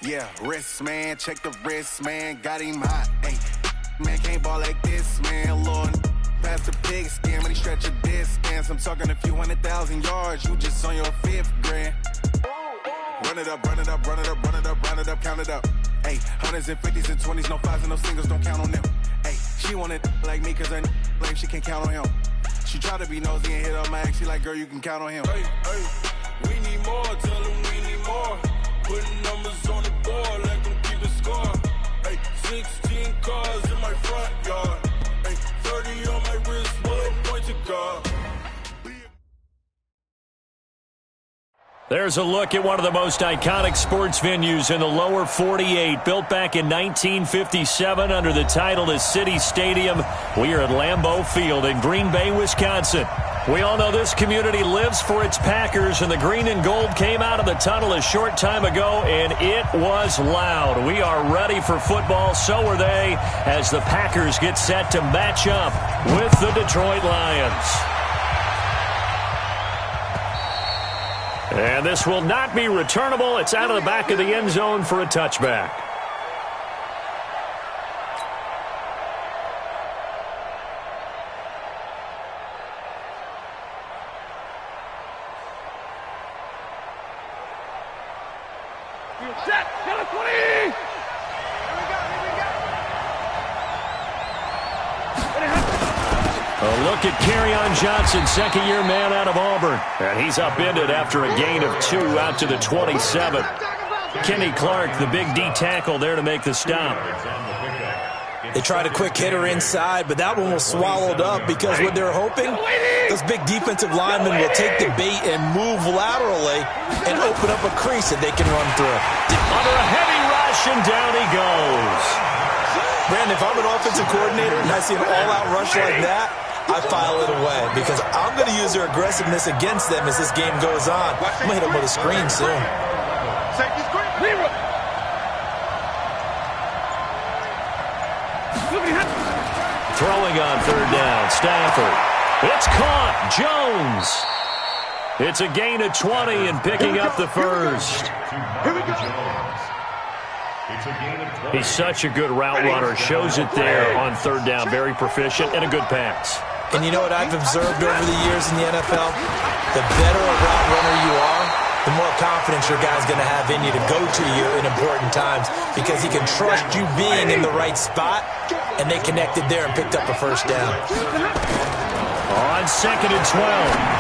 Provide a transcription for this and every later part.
Yeah, wrist, man, check the wrist, man, got him hot. Hey, man, can't ball like this, man, Lord. Past the pig skin when he stretch a distance. I'm talking a few 100,000 yards, you just on your 5th grand. Run it up, run it up, run it up, run it up, run it up, count it up. Hey, hundreds and 50s and 20s, no 5s and no singles, don't count on them. Hey, she want it like me cause her lame, she can't count on him. She try to be nosy and hit up my ex, she like, girl, you can count on him. Hey, hey, we need more, tell them we need more. Putting numbers on the board, let them keep it score. Hey, 16 cars in my front yard. Hey, 30 on my wrist, one point to God. There's a look at one of the most iconic sports venues in the lower 48. Built back in 1957 under the title of City Stadium. We are at Lambeau Field in Green Bay, Wisconsin. We all know this community lives for its Packers, and the green and gold came out of the tunnel a short time ago, and it was loud. We are ready for football, so are they, as the Packers get set to match up with the Detroit Lions. And this will not be returnable. It's out of the back of the end zone for a touchback. Set, get a 20! A look at Kerryon Johnson, second-year man out of Auburn. And he's upended after a gain of 2 out to the 27. Kenny Clark, the big D tackle there to make the stop. They tried a quick hitter inside, but that one was swallowed up because what they're hoping, those big defensive linemen will take the bait and move laterally and open up a crease that they can run through. Under a heavy rush, and down he goes. Brandon, if I'm an offensive coordinator and I see an all-out rush like that, I file it away because I'm going to use their aggressiveness against them as this game goes on. I'm going to hit them with a screen soon. Throwing on third down, Stafford. It's caught, Jones. It's a gain of 20 and picking up the first. Here we go. He's such a good route runner. Shows it there on third down. Very proficient and a good pass. And you know what I've observed over the years in the NFL? The better a route runner you are, the more confidence your guy's going to have in you to go to you in important times because he can trust you being in the right spot, and they connected there and picked up a first down. On 2nd and 12,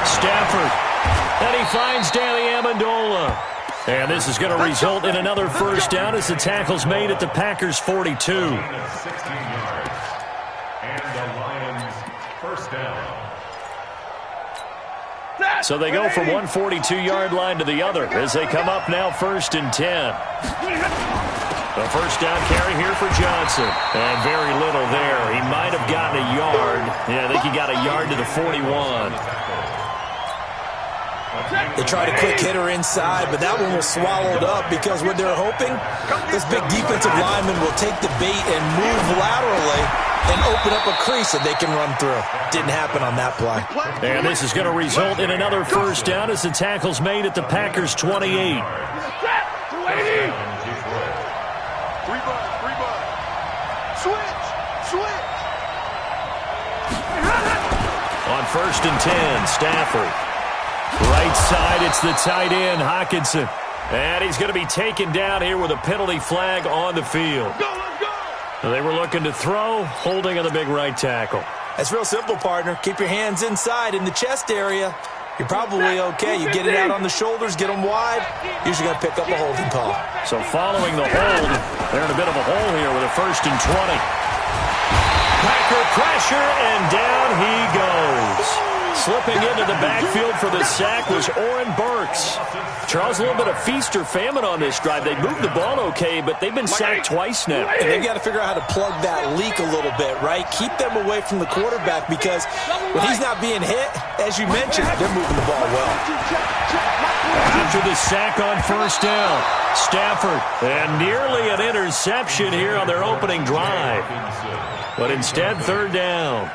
Stafford. And he finds Danny Amendola. And this is going to result in another first down as the tackle's made at the Packers' 42. So they go from one 42-yard line to the other as they come up now 1st and 10. A first down carry here for Johnson. And very little there. He might have gotten a yard. Yeah, I think he got a yard to the 41. They tried a quick hitter inside, but that one was swallowed up because what they're hoping, this big defensive lineman will take the bait and move laterally and open up a crease that they can run through. Didn't happen on that play. And this is going to result in another first down as the tackle's made at the Packers' 28. On 1st and 10, Stafford. Right side, it's the tight end, Hockenson. And he's going to be taken down here with a penalty flag on the field. They were looking to throw, holding on the big right tackle. That's real simple, partner. Keep your hands inside in the chest area. You're probably okay. You get it out on the shoulders, get them wide. Usually going to pick up a holding call. So following the hold, they're in a bit of a hole here with a 1st and 20. Packer pressure, and down he goes. Slipping into the backfield for the sack was Oren Burks. Charles, a little bit of feast or famine on this drive. They moved the ball okay, but they've been sacked twice now. And they've got to figure out how to plug that leak a little bit, right? Keep them away from the quarterback because when he's not being hit, as you mentioned, they're moving the ball well. After the sack on 1st down, Stafford, and nearly an interception here on their opening drive. But instead, 3rd down.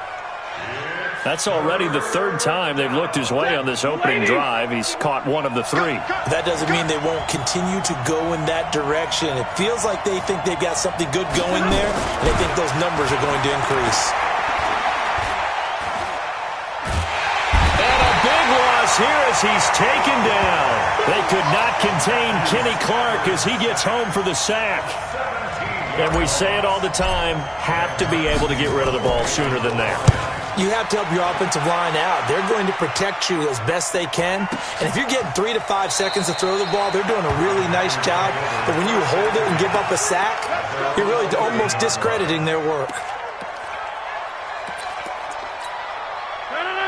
That's already the third time they've looked his way on this opening drive. He's caught one of the three. That doesn't mean they won't continue to go in that direction. It feels like they think they've got something good going there, and they think those numbers are going to increase. And a big loss here as he's taken down. They could not contain Kenny Clark as he gets home for the sack. And we say it all the time, have to be able to get rid of the ball sooner than that. You have to help your offensive line out. They're going to protect you as best they can. And if you're getting 3 to 5 seconds to throw the ball, they're doing a really nice job. But when you hold it and give up a sack, you're really almost discrediting their work.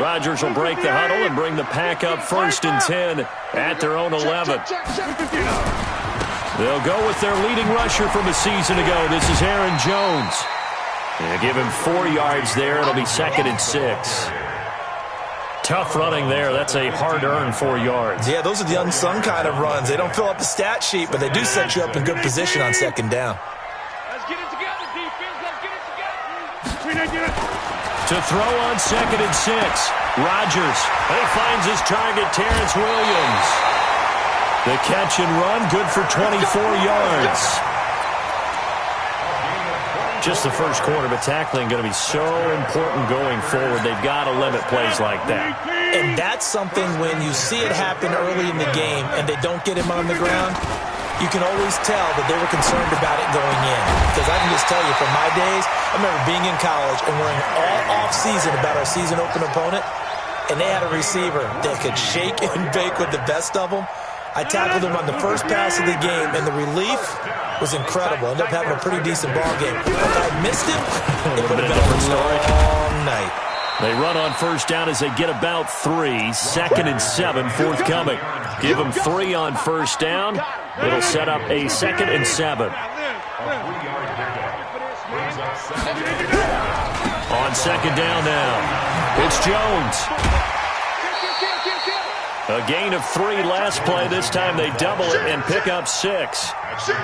Rodgers will break the huddle and bring the pack up 1st and 10 at their own 11. They'll go with their leading rusher from a season ago. This is Aaron Jones. They'll give him 4 yards there. It'll be 2nd and 6. Tough running there. That's a hard-earned 4 yards. Yeah, those are the unsung kind of runs. They don't fill up the stat sheet, but they do set you up in good position on 2nd down. Let's get it together, defense. Let's get it together. To throw on 2nd and 6. Rodgers. He finds his target, Terrence Williams. The catch and run, good for 24 yards. Just the first quarter, but tackling going to be so important going forward. They've got to limit plays like that. And that's something when you see it happen early in the game and they don't get him on the ground, you can always tell that they were concerned about it going in. Because I can just tell you, from my days, I remember being in college and worrying all off-season about our season-open opponent, and they had a receiver that could shake and bake with the best of them. I tackled him on the first pass of the game, and the relief was incredible. Ended up having a pretty decent ball game. If I missed him, it would have been a long night. They run on 1st down as they get about 3. 2nd and 7 forthcoming. Give them 3 on 1st down. It'll set up a 2nd and 7. On 2nd down now, it's Jones. A gain of 3 last play. This time they double it and pick up 6. All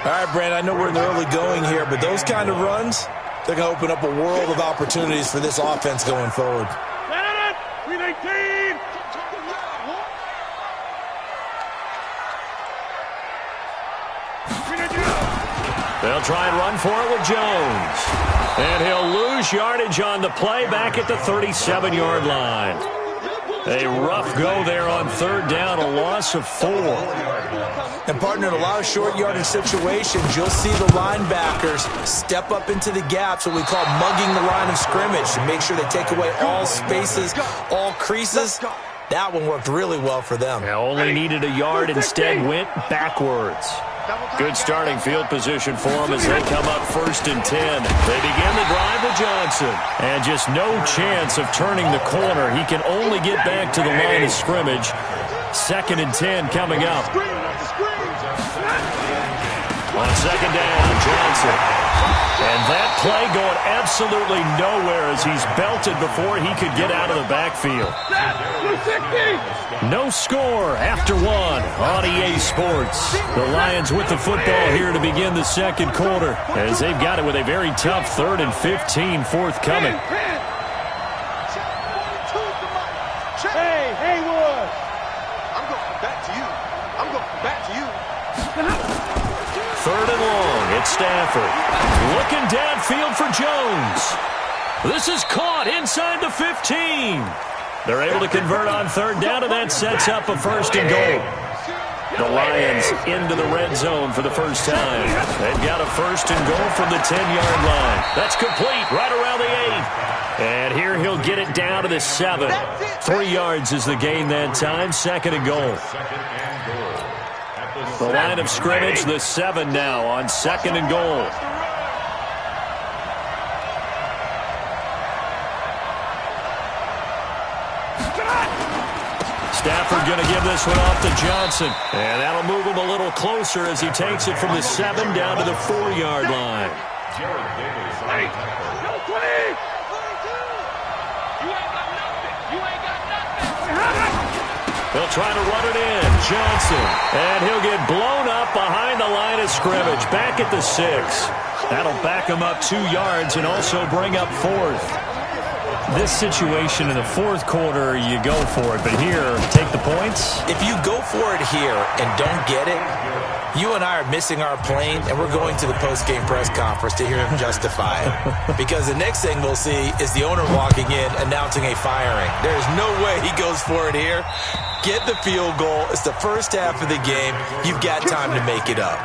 right, Brandon, I know we're in the early going here, but those kind of runs, they're going to open up a world of opportunities for this offense going forward. They'll try and run for it with Jones. And he'll lose yardage on the play back at the 37-yard line. A rough go there on 3rd down, a loss of 4. And, partner, in a lot of short yardage situations, you'll see the linebackers step up into the gaps, what we call mugging the line of scrimmage, to make sure they take away all spaces, all creases. That one worked really well for them. They only needed a yard, instead went backwards. Good starting field position for them as they come up 1st and 10. They begin the drive with Johnson. And just no chance of turning the corner. He can only get back to the line of scrimmage. 2nd and 10 coming up. On 2nd down, Johnson. And that play going absolutely nowhere as he's belted before he could get out of the backfield. No score after 1 on EA Sports. The Lions with the football here to begin the 2nd quarter as they've got it with a very tough 3rd and 15 forthcoming. Hey, Haywood. I'm going back to you. I'm going back to you. 3rd and long, it's Stafford. Looking downfield for Jones. This is caught inside the 15. They're able to convert on 3rd down, and that sets up a 1st and goal. The Lions into the red zone for the first time. They've got a 1st and goal from the 10-yard line. That's complete right around the 8. And here he'll get it down to the 7. 3 yards is the gain that time. 2nd and goal. The line of scrimmage, the 7 now on 2nd and goal. Stafford going to give this one off to Johnson. And that'll move him a little closer as he takes it from the 7 down to the 4-yard line. They'll try to run it in. Johnson. And he'll get blown up behind the line of scrimmage. Back at the 6. That'll back him up 2 yards and also bring up 4th. this situation in the fourth quarter, you go for it. But here, take the points. If you go for it here and don't get it, you and I are missing our plane, and we're going to the post-game press conference to hear him justify it. Because the next thing we'll see is the owner walking in announcing a firing. There's no way he goes for it here. Get the field goal. It's the first half of the game. You've got time to make it up.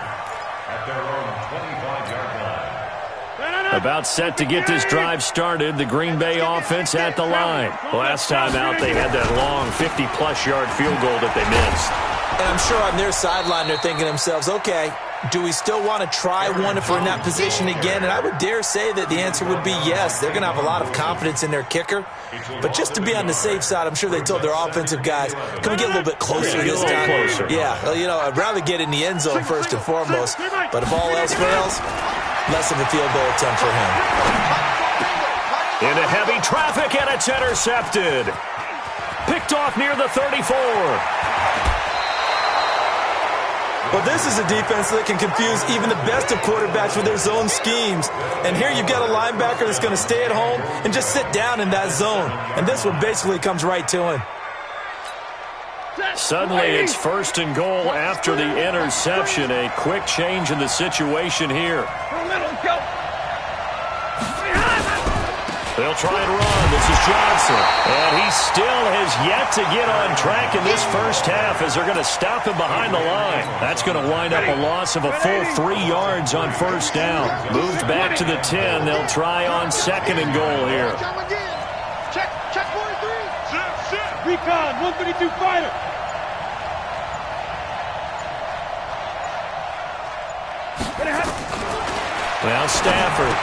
About set to get this drive started, the Green Bay offense at the line. Last time out, they had that long 50-plus yard field goal that they missed. And I'm sure on their sideline they're thinking to themselves, okay, do we still want to try one if we're in that position again? And I would dare say that the answer would be yes. They're going to have a lot of confidence in their kicker. But just to be on the safe side, I'm sure they told their offensive guys, can we get a little bit closer this time? Yeah, well, you know, I'd rather get in the end zone first and foremost. But if all else fails, less of a field goal attempt for him. Into heavy traffic, and it's intercepted. Picked off near the 34. Well, this is a defense that can confuse even the best of quarterbacks with their zone schemes. And here you've got a linebacker that's going to stay at home and just sit down in that zone. And this one basically comes right to him. Suddenly it's first and goal after the interception. A quick change in the situation here. They'll try and run. This is Johnson. And he still has yet to get on track in this first half as they're going to stop him behind the line. That's going to wind up a loss of a full 3 yards on first down. Moved back to the 10. They'll try on second and goal here. Check 43. Recon, 132 fighter. Now Stafford.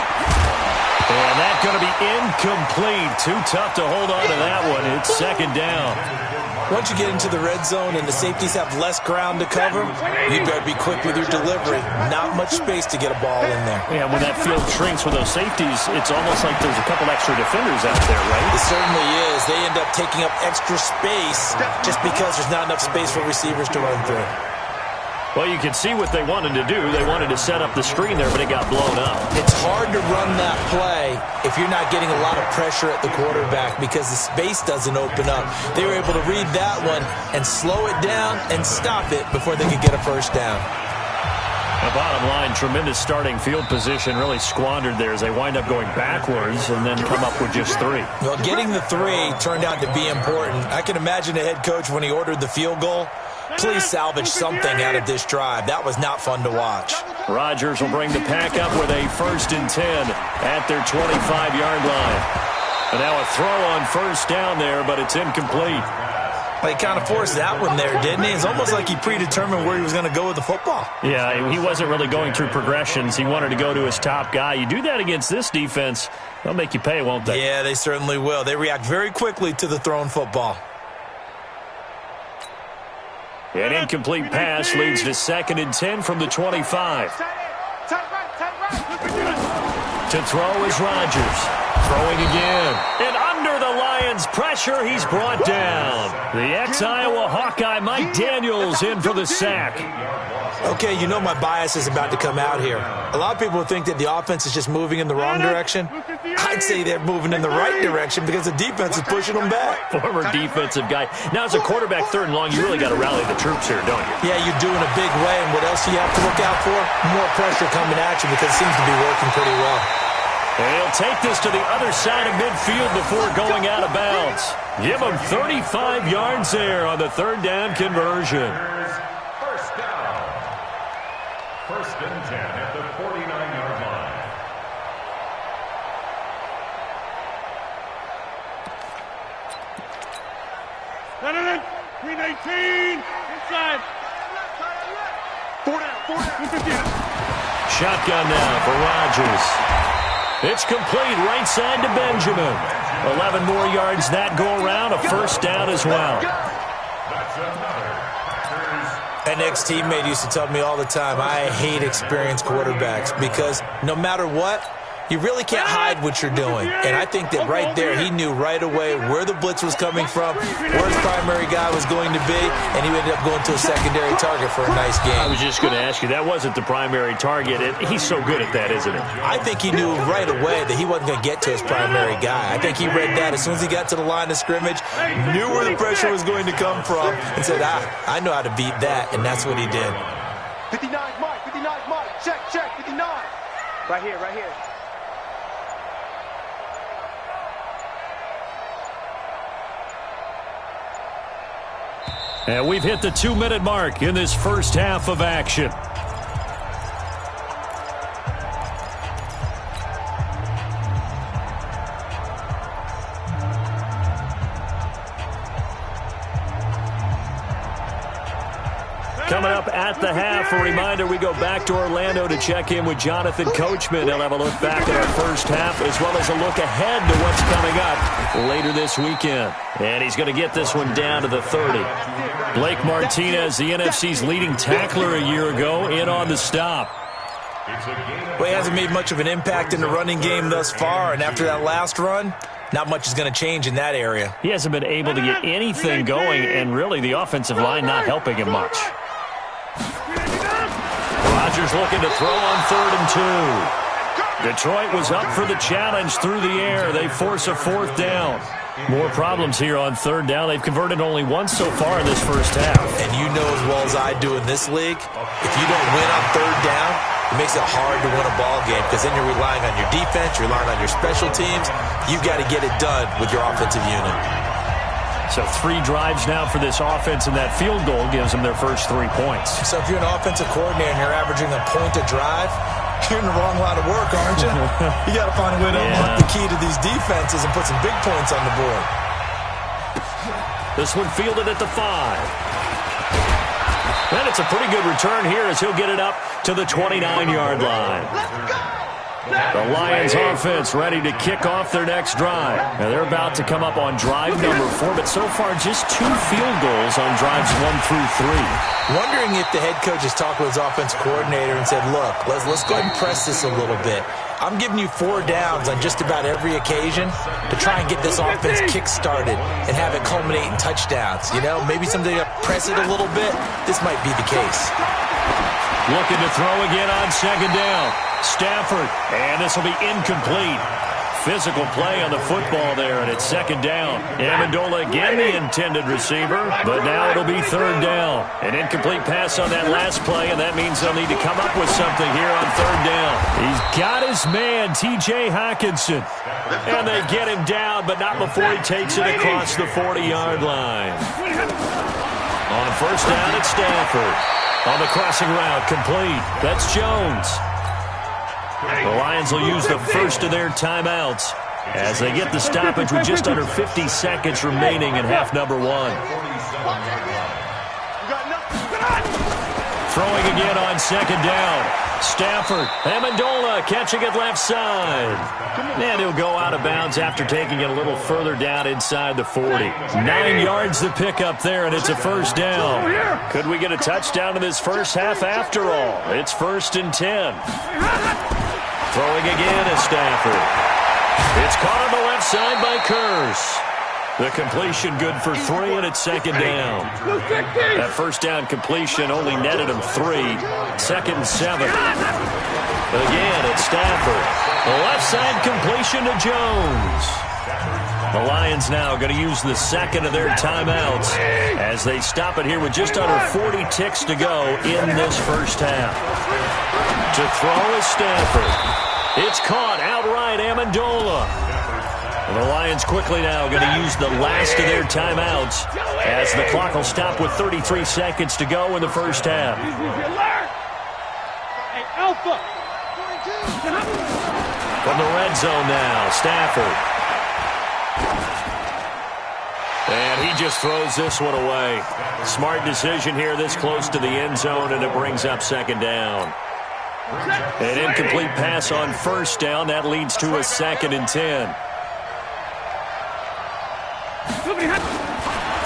And that's going to be incomplete. Too tough to hold on to that one. It's second down. Once you get into the red zone and the safeties have less ground to cover, you better be quick with your delivery. Not much space to get a ball in there. Yeah, when that field shrinks with those safeties, it's almost like there's a couple extra defenders out there, right? It certainly is. They end up taking up extra space just because there's not enough space for receivers to run through. Well, you can see what they wanted to do. They wanted to set up the screen there, but it got blown up. It's hard to run that play if you're not getting a lot of pressure at the quarterback because the space doesn't open up. They were able to read that one and slow it down and stop it before they could get a first down. The bottom line, tremendous starting field position, really squandered there as they wind up going backwards and then come up with just 3. Well, getting the 3 turned out to be important. I can imagine the head coach when he ordered the field goal. Please salvage something out of this drive. That was not fun to watch. Rodgers will bring the pack up with a 1st and 10 at their 25-yard line. And now a throw on first down there, but it's incomplete. Well, he kind of forced that one there, didn't he? It's almost like he predetermined where he was going to go with the football. Yeah, he wasn't really going through progressions. He wanted to go to his top guy. You do that against this defense, they'll make you pay, won't they? Yeah, they certainly will. They react very quickly to the thrown football. An incomplete pass leads to 2nd and 10 from the 25. To throw is Rodgers. Throwing again. And under the Lions' pressure, he's brought down. The ex-Iowa Hawkeye Mike Daniels in for the sack. Okay, you know my bias is about to come out here. A lot of people think that the offense is just moving in the wrong direction. I'd say they're moving in the right direction because the defense is pushing them back. Former defensive guy. Now, as a quarterback 3rd and long, you really got to rally the troops here, don't you? Yeah, you do in a big way. And what else do you have to look out for? More pressure coming at you because it seems to be working pretty well. And he'll take this to the other side of midfield before going out of bounds. Give him 35 yards there on the 3rd down conversion. First down. 1st and 10 at the 49-yard line. No. 319. Inside. 4 down. Shotgun now for Rodgers. It's complete right side to Benjamin. 11 more yards that go around. A first down as well. An ex-teammate used to tell me all the time, I hate experienced quarterbacks because no matter what, You really can't hide what you're doing. And I think that right there, he knew right away where the blitz was coming from, where his primary guy was going to be, and he ended up going to a secondary target for a nice game. I was just going to ask you, that wasn't the primary target. He's so good at that, isn't he? I think he knew right away that he wasn't going to get to his primary guy. I think he read that as soon as he got to the line of scrimmage, knew where the pressure was going to come from, and said, I know how to beat that, and that's what he did. 59, Mike, 59, Mike, check, 59. Right here, right here. And we've hit the 2-minute mark in this first half of action. Coming up at the half, a reminder, we go back to Orlando to check in with Jonathan Coachman. He'll have a look back at our first half as well as a look ahead to what's coming up later this weekend. And he's going to get this one down to the 30. Blake Martinez, the NFC's leading tackler a year ago, in on the stop. Well, he hasn't made much of an impact in the running game thus far, and after that last run, not much is going to change in that area. He hasn't been able to get anything going, and really the offensive line not helping him much. Rodgers looking to throw on 3rd and 2. Detroit was up for the challenge through the air. They force a 4th down. More problems here on 3rd down. They've converted only once so far in this first half. And you know as well as I do in this league, if you don't win on 3rd down, it makes it hard to win a ball game because then you're relying on your defense, you're relying on your special teams. You've got to get it done with your offensive unit. So 3 drives now for this offense, and that field goal gives them their first 3 points. So if you're an offensive coordinator and you're averaging a point a drive, you're in the wrong line of work, aren't you? You got to find a way to unlock the key to these defenses and put some big points on the board. This one fielded at the 5. And it's a pretty good return here as he'll get it up to the 29-yard line. The Lions offense ready to kick off their next drive. Now they're about to come up on drive number 4, but so far just 2 field goals on drives 1 through 3. Wondering if the head coach has talked with his offensive coordinator and said, look, let's go ahead and press this a little bit. I'm giving you 4 downs on just about every occasion to try and get this offense kick-started and have it culminate in touchdowns. You know, maybe someday press it a little bit. This might be the case. Looking to throw again on 2nd down. Stafford, and this will be incomplete. Physical play on the football there, and it's 2nd down. Amendola again the intended receiver, but now it'll be 3rd down. An incomplete pass on that last play, and that means they'll need to come up with something here on 3rd down. He's got his man, T.J. Hockenson, and they get him down, but not before he takes it across the 40-yard line. On 1st down, it's Stafford. On the crossing route, complete. That's Jones. The Lions will use the first of their timeouts as they get the stoppage with just under 50 seconds remaining in half number 1. Throwing again on 2nd down. Stafford, Amendola catching it left side. And he'll go out of bounds after taking it a little further down inside the 40. 9 yards to pick up there, and it's a 1st down. Could we get a touchdown in this first half after all? It's 1st and 10. Throwing again is Stafford. It's caught on the left side by Kurz. The completion good for 3, and it's 2nd down. That 1st down completion only netted him 3. 2nd and 7. Again, it's Stafford. The left side completion to Jones. The Lions now going to use the 2nd of their timeouts as they stop it here with just under 40 ticks to go in this first half. To throw is Stafford. It's caught outright, Amendola. And the Lions quickly now going to use the last of their timeouts as the clock will stop with 33 seconds to go in the first half. From the red zone now, Stafford. And he just throws this one away. Smart decision here this close to the end zone, and it brings up 2nd down. An incomplete pass on 1st down. That leads to a 2nd and 10.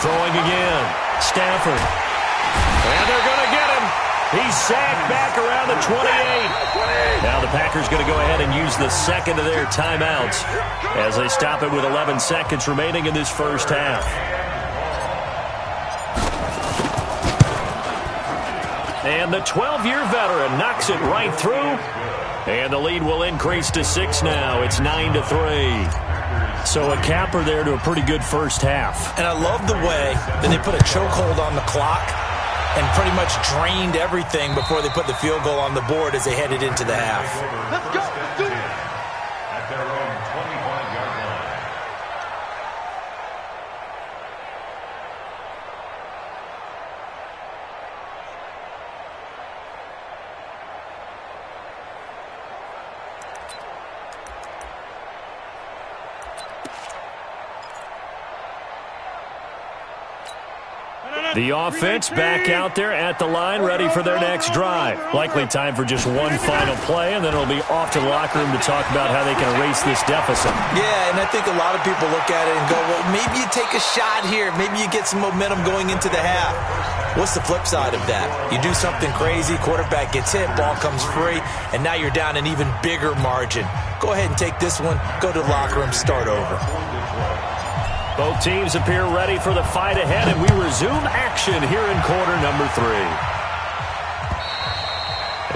Throwing again. Stafford. And they're going to get him. He's sacked back around the 28. Now the Packers going to go ahead and use the second of their timeouts as they stop it with 11 seconds remaining in this first half. And the 12-year veteran knocks it right through. And the lead will increase to 6 now. It's 9-3. So a capper there to a pretty good first half. And I love the way that they put a chokehold on the clock and pretty much drained everything before they put the field goal on the board as they headed into the half. Let's go. Let's do it. At their own 25-yard line. The offense back out there at the line, ready for their next drive. Likely time for just one final play, and then it'll be off to the locker room to talk about how they can erase this deficit. Yeah, and I think a lot of people look at it and go, well, maybe you take a shot here. Maybe you get some momentum going into the half. What's the flip side of that? You do something crazy, quarterback gets hit, ball comes free, and now you're down an even bigger margin. Go ahead and take this one, go to the locker room, start over. Both teams appear ready for the fight ahead, and we resume action here in quarter number 3.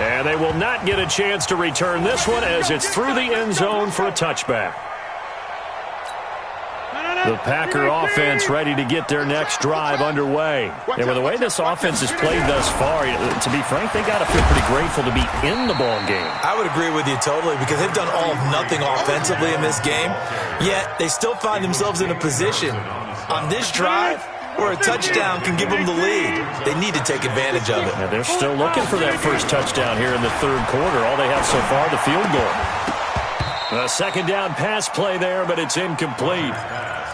And they will not get a chance to return this one as it's through the end zone for a touchback. The Packer offense ready to get their next drive underway. And with the way this offense has played thus far, to be frank, they got to feel pretty grateful to be in the ball game. I would agree with you totally because they've done all of nothing offensively in this game, yet they still find themselves in a position on this drive where a touchdown can give them the lead. They need to take advantage of it. And they're still looking for that first touchdown here in the third quarter. All they have so far, the field goal. A second down pass play there, but it's incomplete.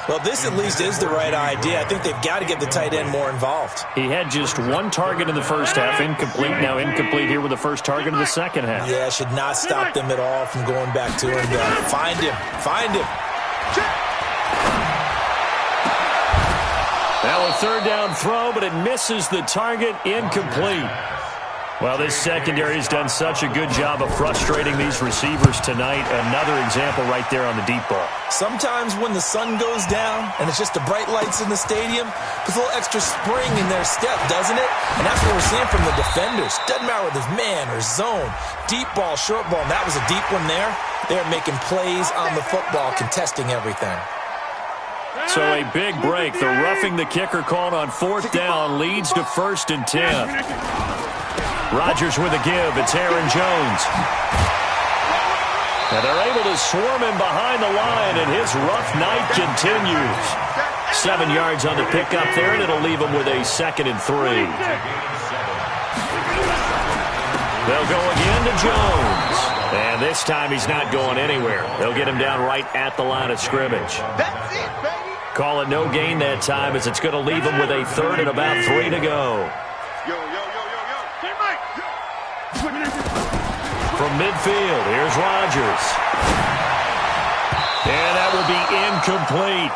Well, this at least is the right idea. I think they've got to get the tight end more involved. He had just one target in the first half, incomplete. Now incomplete here with the first target of the second half. Yeah, should not stop them at all from going back to him. Find him. Find him. Now a third down throw, but it misses the target, incomplete. Well, this secondary has done such a good job of frustrating these receivers tonight. Another example right there on the deep ball. Sometimes when the sun goes down and it's just the bright lights in the stadium, puts a little extra spring in their step, doesn't it? And that's what we're seeing from the defenders. Doesn't matter whether it's man or zone, deep ball, short ball. And that was a deep one there. They're making plays on the football, contesting everything. So a big break. The roughing the kicker called on fourth down leads to 1st and 10. Rodgers with a give. It's Aaron Jones. And they're able to swarm him behind the line, and his rough night continues. 7 yards on the pickup there, and it'll leave him with a 2nd and 3. They'll go again to Jones. And this time he's not going anywhere. They'll get him down right at the line of scrimmage. That's it, baby. Call it no gain that time as it's going to leave him with a 3rd and about 3 to go. From midfield, here's Rodgers. And that will be incomplete.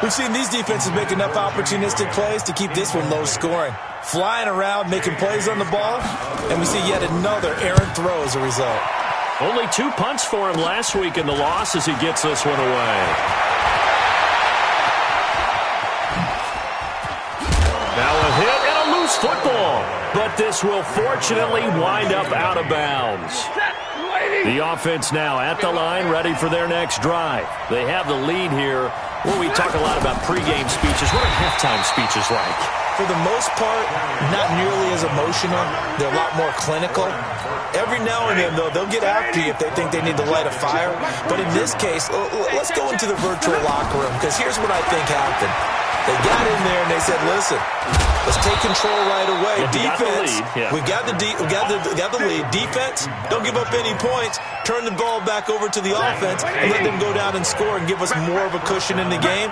We've seen these defenses make enough opportunistic plays to keep this one low scoring. Flying around, making plays on the ball, and we see yet another errant throw as a result. Only 2 punts for him last week in the loss as he gets this one away. Now a hit and a loose football. But this will fortunately wind up out of bounds. The offense now at the line, ready for their next drive. They have the lead here. Well, we talk a lot about pregame speeches. What are halftime speeches like? For the most part, not nearly as emotional. They're a lot more clinical. Every now and then, though, they'll get after you if they think they need to light a fire. But in this case, let's go into the virtual locker room, because here's what I think happened. They got in there and they said, listen, let's take control right away. Defense, we got the lead. Defense, don't give up any points. Turn the ball back over to the offense and let them go down and score and give us more of a cushion in the game.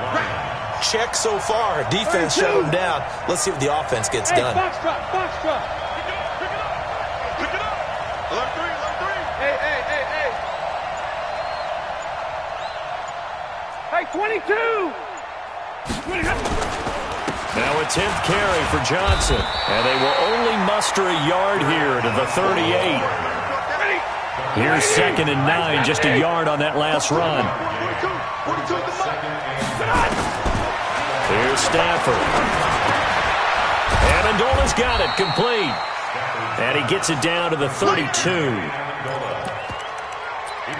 Check so far. Defense shut them down. Let's see what the offense gets done. Box drop. Pick it up. Alert three. Hey, 22. Now a 10th carry for Johnson. And they will only muster a yard here to the 38. Here's 2nd and 9, just a yard on that last run. Here's Stafford. Amendola's got it, complete. And he gets it down to the 32. It's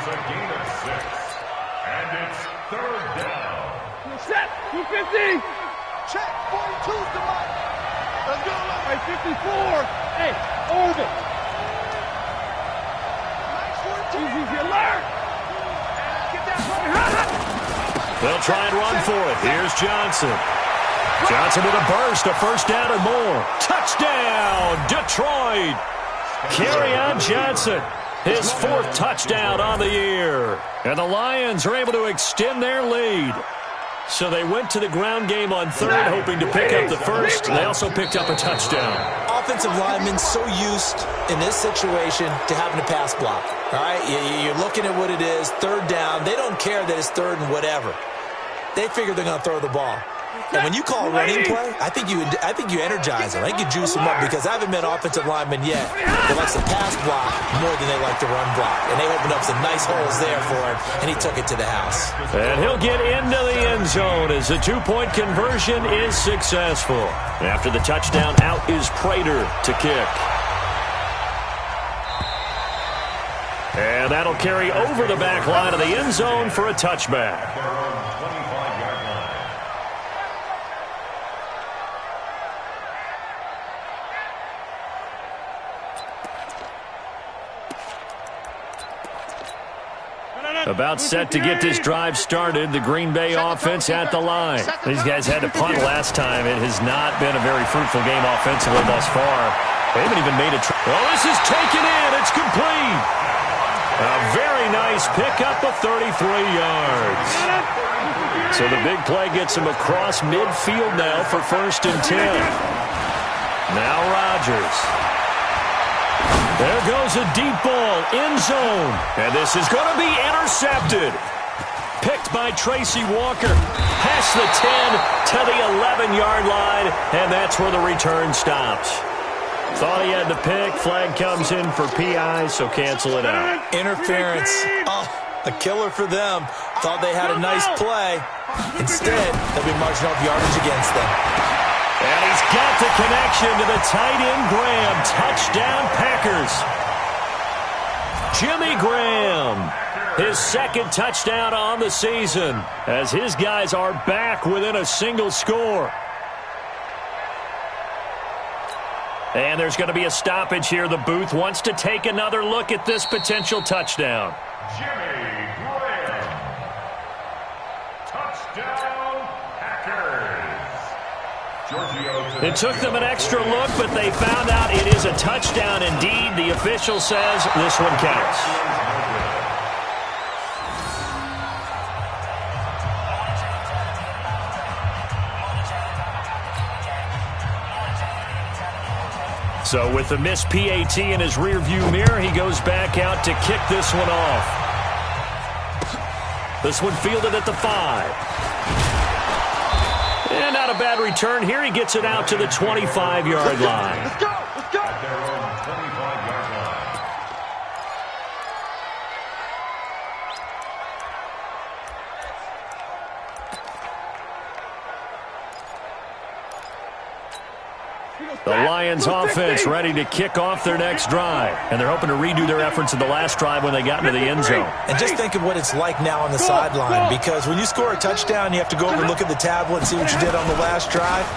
a gain of 6. And it's 3rd down. Set, 250. Check, 42's the mark. Let's go. Right, 54. Hey, over. Easy, alert. Get that. They'll try and run for it. Here's Johnson. Johnson with a burst, a 1st down and more. Touchdown, Detroit. Kerryon Johnson, his 4th touchdown on the year. And the Lions are able to extend their lead. So they went to the ground game on 3rd, hoping to pick up the 1st. They also picked up a touchdown. Offensive linemen so used in this situation to having to pass block. All right, you're looking at what it is, 3rd down. They don't care that it's 3rd and whatever. They figure they're going to throw the ball. And when you call a running play, I think you energize them. I think you juice them up because I haven't met offensive linemen yet that likes to pass block more than they like to run block. And they opened up some nice holes there for him, and he took it to the house. And he'll get into the end zone as the 2-point conversion is successful. After the touchdown, out is Prater to kick. And that'll carry over the back line of the end zone for a touchback. About set to get this drive started, the Green Bay offense at the line. These guys had to punt last time. It has not been a very fruitful game offensively thus far. They haven't even made a try. Oh, this is taken in. It's complete. A very nice pickup of 33 yards. So the big play gets him across midfield now for 1st and 10. Now Rodgers. There goes a deep ball, end zone. And this is going to be intercepted. Picked by Tracy Walker. Past the 10 to the 11-yard line. And that's where the return stops. Thought he had the pick. Flag comes in for PI, so cancel it out. Interference. Oh, a killer for them. Thought they had a nice play. Instead, they'll be marching off yardage against them. And he's got the connection to the tight end, Graham. Touchdown, Packers. Jimmy Graham, his 2nd touchdown on the season, as his guys are back within a single score. And there's going to be a stoppage here. The booth wants to take another look at this potential touchdown. Jimmy Graham. Touchdown, Packers. It took them an extra look, but they found out it is a touchdown indeed. The official says this one counts. So with the missed PAT in his rearview mirror, he goes back out to kick this one off. This one fielded at the 5. And not a bad return here. He gets it out to the 25-yard line. Let's go. Let's go. At their own 25-yard line. The Lions offense ready to kick off their next drive. And they're hoping to redo their efforts in the last drive when they got into the end zone. And just think of what it's like now on the sideline, because when you score a touchdown, you have to go over and look at the tablet and see what you did on the last drive.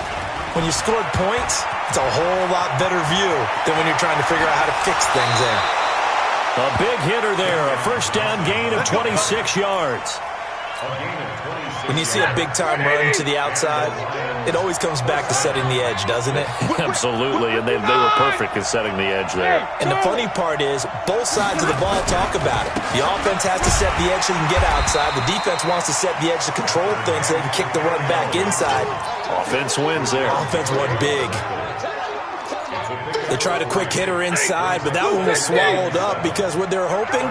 When you scored points, it's a whole lot better view than when you're trying to figure out how to fix things there. A big hitter there, a 1st down gain of 26 yards. When you see a big-time run to the outside, it always comes back to setting the edge, doesn't it? Absolutely, and they were perfect in setting the edge there. And the funny part is, both sides of the ball talk about it. The offense has to set the edge so they can get outside. The defense wants to set the edge to control things so they can kick the run back inside. Offense wins there. Offense won big. They tried a quick hitter inside, but that one was swallowed up because what they're hoping,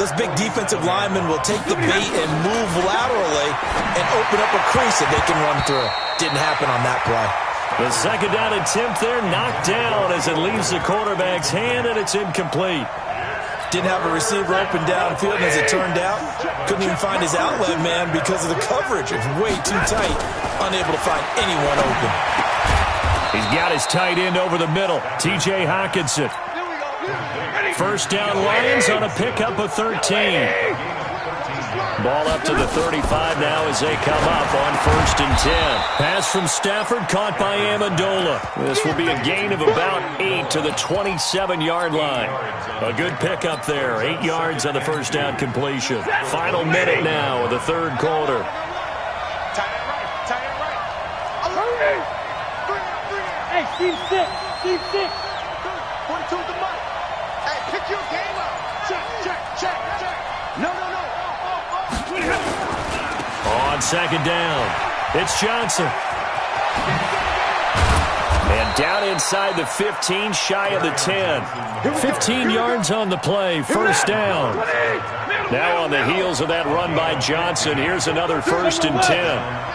those big defensive linemen will take the bait and move laterally and open up a crease that they can run through. Didn't happen on that play. The second down attempt there knocked down as it leaves the quarterback's hand, and it's incomplete. Didn't have a receiver open downfield, and as it turned out, couldn't even find his outlet man because of the coverage. It's way too tight, unable to find anyone open. He's got his tight end over the middle, T.J. Hockenson. First down Lions on a pickup of 13. Ball up to the 35 now as they come up on 1st and 10. Pass from Stafford caught by Amendola. This will be a gain of about 8 to the 27-yard line. A good pickup there. 8 yards on the first down completion. Final minute now of the third quarter. Hey, Steve 6. Steve 6. 42 the mic. Hey, pick your game up. Check. No. On second down, it's Johnson. And down inside the 15, shy of the 10. 15 yards on the play, first down. Now on the heels of that run by Johnson, here's another 1st and 10.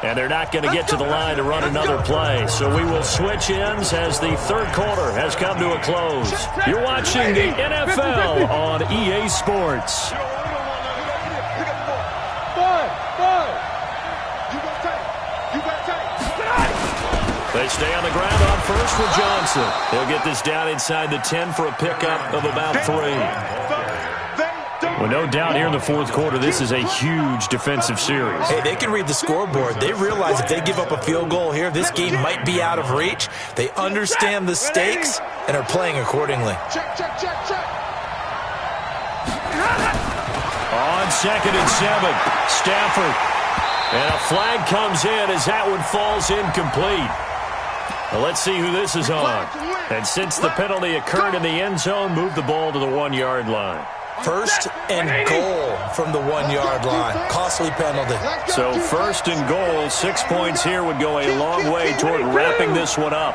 And they're not going to get to the line to run another play. So we will switch ends as the third quarter has come to a close. You're watching the NFL on EA Sports. They stay on the ground on first with Johnson. He'll get this down inside the 10 for a pickup of about 3. Well, no doubt here in the fourth quarter, this is a huge defensive series. Hey, they can read the scoreboard. They realize if they give up a field goal here, this game might be out of reach. They understand the stakes and are playing accordingly. Check. On 2nd and 7, Stafford. And a flag comes in as that one falls incomplete. Well, let's see who this is on. And since the penalty occurred in the end zone, move the ball to the 1-yard line. 1st and goal from the 1-yard line. Costly penalty. So 1st and goal, 6 points here would go a long way toward wrapping this one up.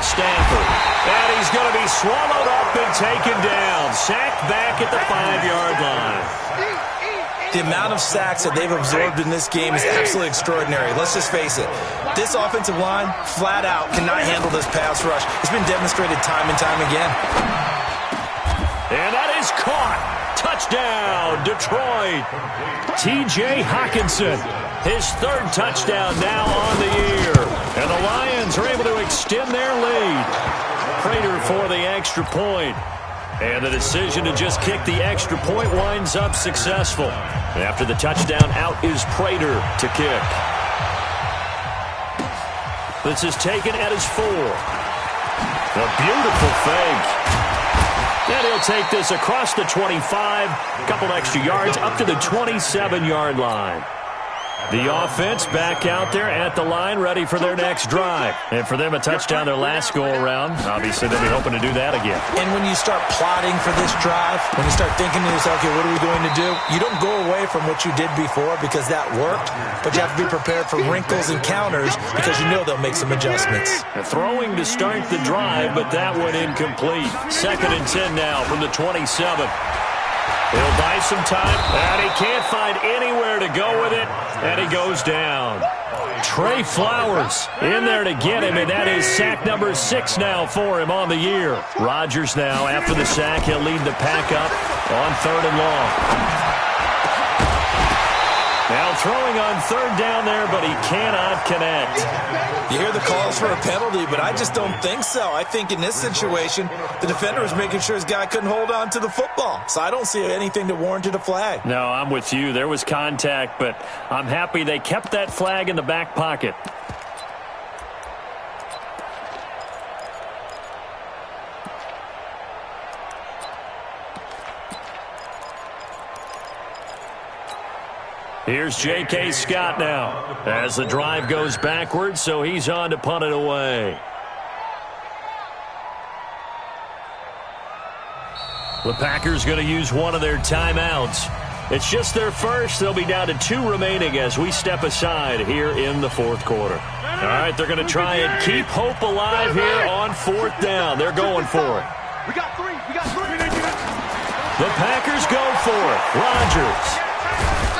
Stafford. And he's going to be swallowed up and taken down. Sacked back at the 5-yard line. The amount of sacks that they've absorbed in this game is absolutely extraordinary. Let's just face it. This offensive line, flat out, cannot handle this pass rush. It's been demonstrated time and time again. And that is caught. Touchdown, Detroit. T.J. Hockenson, his 3rd touchdown now on the year. And the Lions are able to extend their lead. Prater for the extra point. And the decision to just kick the extra point winds up successful. After the touchdown, out is Prater to kick. This is taken at his 4. A beautiful fake. And he'll take this across the 25. A couple extra yards up to the 27-yard line. The offense back out there at the line, ready for their next drive. And for them, a touchdown their last go-around. Obviously, they'll be hoping to do that again. And when you start plotting for this drive, when you start thinking to yourself, okay, what are we going to do? You don't go away from what you did before because that worked, but you have to be prepared for wrinkles and counters because you know they'll make some adjustments. Throwing to start the drive, but that one incomplete. 2nd and 10 now from the 27. He'll buy some time, and he can't find anywhere to go with it, and he goes down. Trey Flowers in there to get him, and that is sack number 6 now for him on the year. Rodgers now, after the sack, he'll lead the pack up on 3rd and long. Now throwing on 3rd down there, but he cannot connect. You hear the calls for a penalty, but I just don't think so. I think in this situation, the defender was making sure his guy couldn't hold on to the football. So I don't see anything that warranted a flag. No, I'm with you. There was contact, but I'm happy they kept that flag in the back pocket. Here's J.K. Scott now as the drive goes backwards, so he's on to punt it away. The Packers going to use one of their timeouts. It's just their first. They'll be down to 2 remaining as we step aside here in the fourth quarter. All right, they're going to try and keep hope alive here on 4th down. They're going for it. We got 3. The Packers go for it. Rodgers.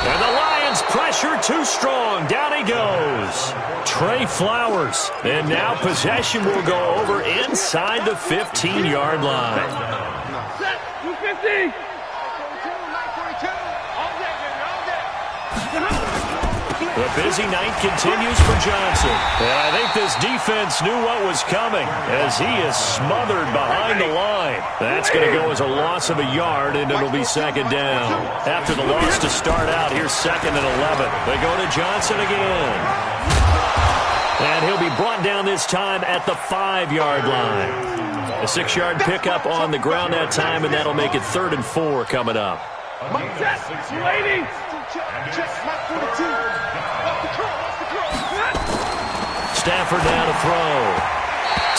And the Lions pressure too strong. Down he goes. Trey Flowers. And now possession will go over inside the 15-yard line. Set. 250. The busy night continues for Johnson. And I think this defense knew what was coming as he is smothered behind the line. That's going to go as a loss of a yard, and it'll be 2nd down. After the loss to start out, here's 2nd and 11. They go to Johnson again. And he'll be brought down this time at the 5-yard line. A 6-yard pickup on the ground that time, and that'll make it 3rd and 4 coming up. Set. 280. Stafford now to throw.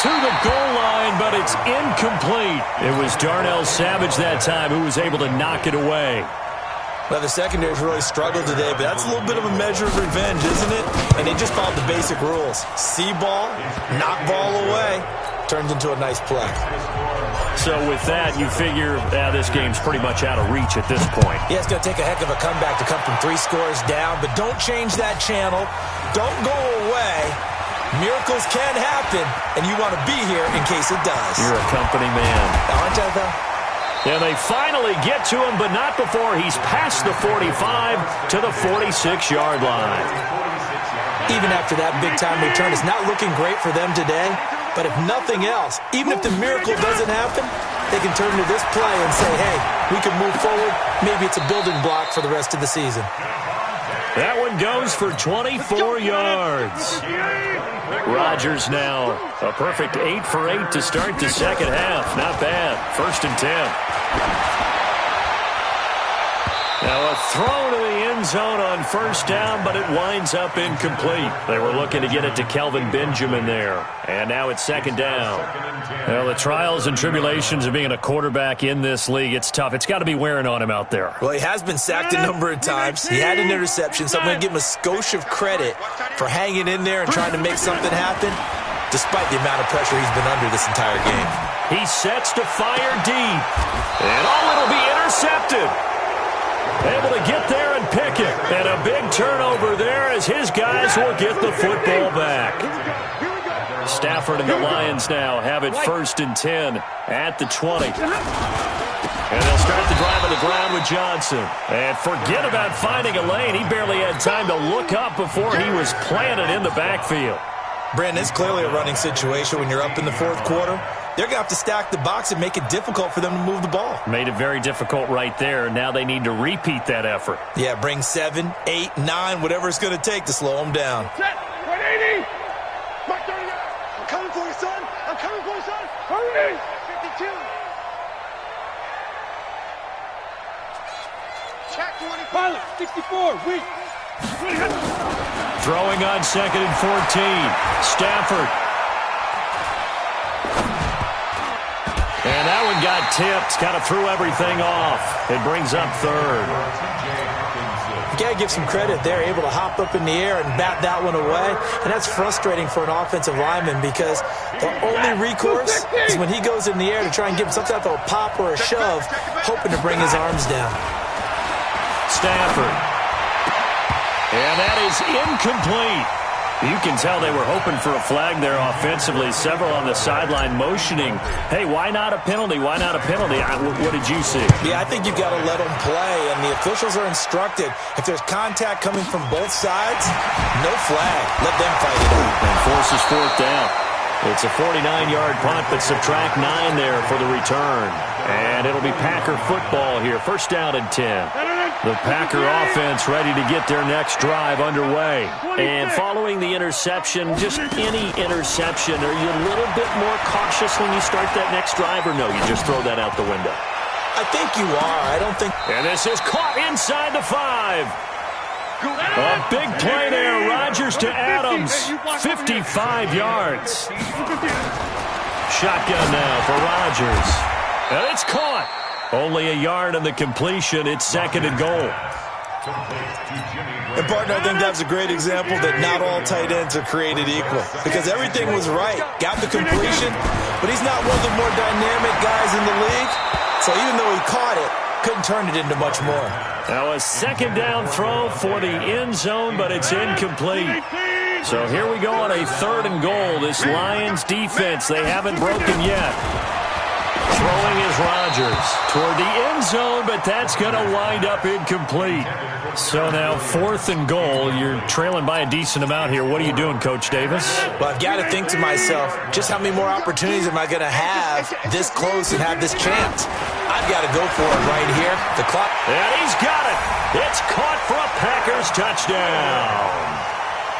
To the goal line, but it's incomplete. It was Darnell Savage that time who was able to knock it away. Well, the secondary's really struggled today, but that's a little bit of a measure of revenge, isn't it? And they just followed the basic rules. See ball, knock ball away. Turns into a nice play. So with that, you figure this game's pretty much out of reach at this point. Yeah, it's going to take a heck of a comeback to come from 3 scores down, but don't change that channel. Don't go away. Miracles can happen, and you want to be here in case it does. You're a company man. Aren't I, though? And they finally get to him, but not before he's past the 45 to the 46-yard line. Even after that big-time return, it's not looking great for them today. But if nothing else, even if the miracle doesn't happen, they can turn to this play and say, hey, we can move forward. Maybe it's a building block for the rest of the season. That one goes for 24 yards. Rodgers now a perfect 8 for 8 to start the second half. Not bad. 1st and 10. Now a throw to the end zone on 1st down, but it winds up incomplete. They were looking to get it to Kelvin Benjamin there. And now it's 2nd down. Well, the trials and tribulations of being a quarterback in this league, it's tough. It's got to be wearing on him out there. Well, he has been sacked a number of times. He had an interception, so I'm going to give him a skosh of credit for hanging in there and trying to make something happen, despite the amount of pressure he's been under this entire game. He sets to fire deep. And it'll be intercepted. Able to get there and pick it. And a big turnover there as his guys will get the football back. Stafford and the Lions now have it 1st and 10 at the 20. And they'll start the drive on the ground with Johnson. And forget about finding a lane. He barely had time to look up before he was planted in the backfield. Brandon, it's clearly a running situation when you're up in the 4th quarter. They're going to have to stack the box and make it difficult for them to move the ball. Made it very difficult right there. Now they need to repeat that effort. Yeah, bring 7, 8, 9, whatever it's going to take to slow them down. Set. 180. Mark 39. I'm coming for you, son. I'm coming for you, son. Hurry. 52. Check 25. Pilot. 64. Weak. Throwing on 2nd and 14. Stafford. And that one got tipped. Kind of threw everything off. It brings up 3rd. You got to give some credit. They're able to hop up in the air and bat that one away. And that's frustrating for an offensive lineman because the only recourse is when he goes in the air to try and give him some type of a pop or a shove, hoping to bring his arms down. Stafford. And that is incomplete. You can tell they were hoping for a flag there offensively. Several on the sideline motioning, hey, why not a penalty? Why not a penalty? What did you see? Yeah, I think you've got to let them play, and the officials are instructed. If there's contact coming from both sides, no flag. Let them fight it out. And forces 4th down. It's a 49-yard punt, but subtract 9 there for the return. And it'll be Packer football here. 1st down and 10. The Packer offense ready to get their next drive underway. And following the interception, just any interception, are you a little bit more cautious when you start that next drive, or no, you just throw that out the window? I think you are. I don't think... And this is caught inside the 5. A big play there. Rodgers to Adams. 55 yards. Shotgun now for Rodgers. And it's caught. Only a yard on the completion. It's 2nd and goal. And, partner, I think that's a great example that not all tight ends are created equal because everything was right. Got the completion, but he's not one of the more dynamic guys in the league. So even though he caught it, couldn't turn it into much more. Now a 2nd down throw for the end zone, but it's incomplete. So here we go on a 3rd and goal. This Lions defense, they haven't broken yet. Throwing is Rodgers toward the end zone, but that's going to wind up incomplete. So now 4th and goal. You're trailing by a decent amount here. What are you doing, Coach Davis? Well, I've got to think to myself, just how many more opportunities am I going to have this close and have this chance? I've got to go for it right here. The clock. And he's got it. It's caught for a Packers touchdown.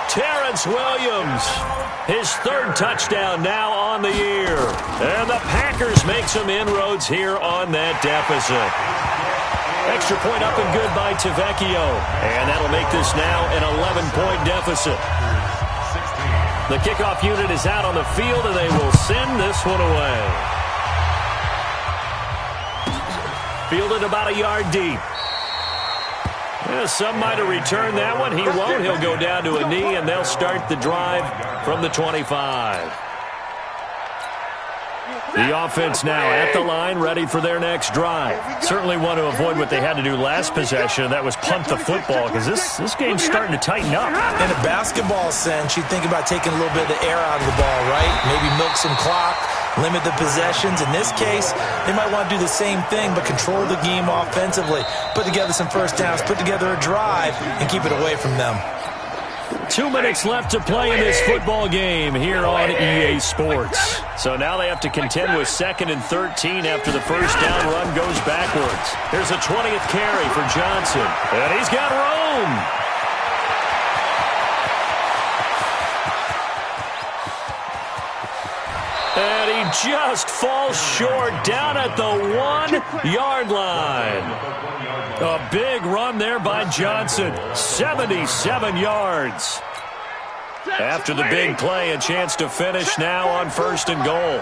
Terrence Williams, his 3rd touchdown now on the year. And the Packers make some inroads here on that deficit. Extra point up and good by Tavecchio. And that'll make this now an 11-point deficit. The kickoff unit is out on the field, and they will send this one away. Fielded about a yard deep. Yeah, some might have returned that one. He won't. He'll go down to a knee, and they'll start the drive from the 25. The offense now at the line, ready for their next drive. Certainly want to avoid what they had to do last possession. That was punt the football, because this game's starting to tighten up. In a basketball sense, you think about taking a little bit of the air out of the ball, right? Maybe milk some clock, limit the possessions. In this case, they might want to do the same thing, but control the game offensively. Put together some first downs, put together a drive, and keep it away from them. 2 minutes left to play in this football game here on EA Sports. So now they have to contend with 2nd and 13 after the first down run goes backwards. Here's a 20th carry for Johnson. And he's got room. And he just falls short down at the 1-yard line. A big run there by Johnson. 77 yards. After the big play, a chance to finish now on 1st and goal.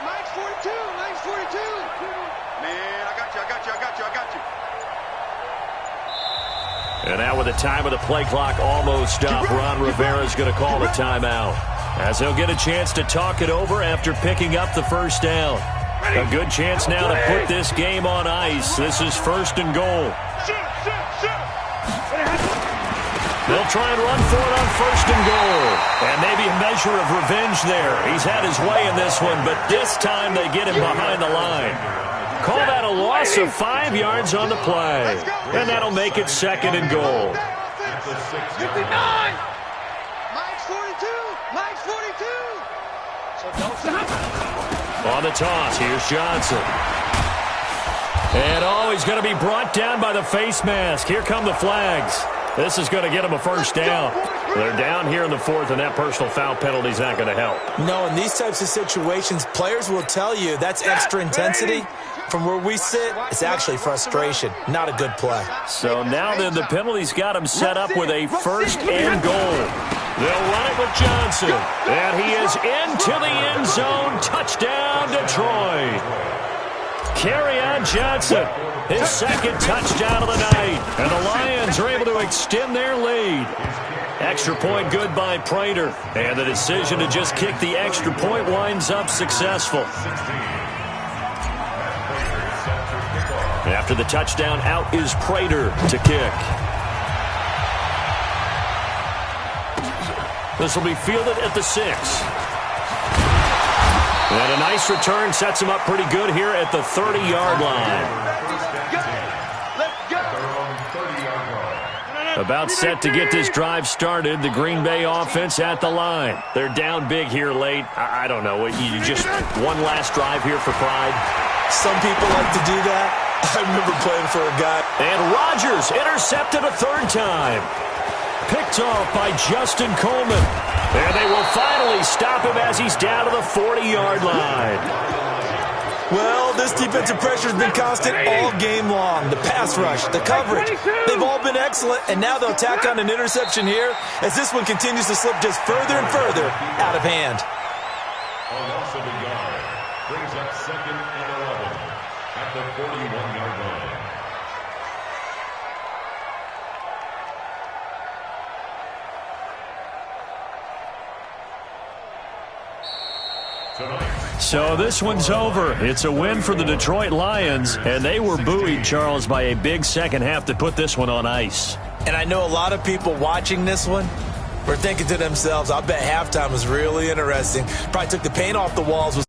Mike's 42. Man, I got you. And now with the time of the play clock almost up, Ron Rivera's going to call the timeout, as he'll get a chance to talk it over after picking up the first down. A good chance now to put this game on ice. This is 1st and goal. They'll try and run for it on 1st and goal. And maybe a measure of revenge there. He's had his way in this one, but this time they get him behind the line. Call that a loss of 5 yards on the play. And that'll make it 2nd and goal. 59! Mike's 42! On the toss, here's Johnson. And he's going to be brought down by the face mask. Here come the flags. This is going to get him a first down. They're down here in the 4th, and that personal foul penalty is not going to help. No, in these types of situations, players will tell you that's extra intensity. From where we sit, it's actually frustration. Not a good play. So now then, the penalty's got him set up with a 1st and goal. They'll run it with Johnson. And he is into the end zone. Touchdown, Detroit. Kerryon Johnson, his 2nd touchdown of the night. And the Lions are able to extend their lead. Extra point good by Prater. And the decision to just kick the extra point winds up successful. After the touchdown, out is Prater to kick. This will be fielded at the 6. And a nice return sets him up pretty good here at the 30-yard line. About set to get this drive started. The Green Bay offense at the line. They're down big here late. I don't know. You just one last drive here for pride. Some people like to do that. I remember playing for a guy. And Rodgers intercepted a 3rd time. Picked off by Justin Coleman. And they will finally stop him as he's down to the 40-yard line. Well, this defensive pressure has been constant all game long. The pass rush, the coverage, they've all been excellent, and now they'll tack on an interception here as this one continues to slip just further and further out of hand. A loss of a yard brings up 2nd and 11 at the 41-yard line. So this one's over. It's a win for the Detroit Lions, and they were buoyed, Charles, by a big second half to put this one on ice. And I know a lot of people watching this one were thinking to themselves, I bet halftime was really interesting. Probably took the paint off the walls.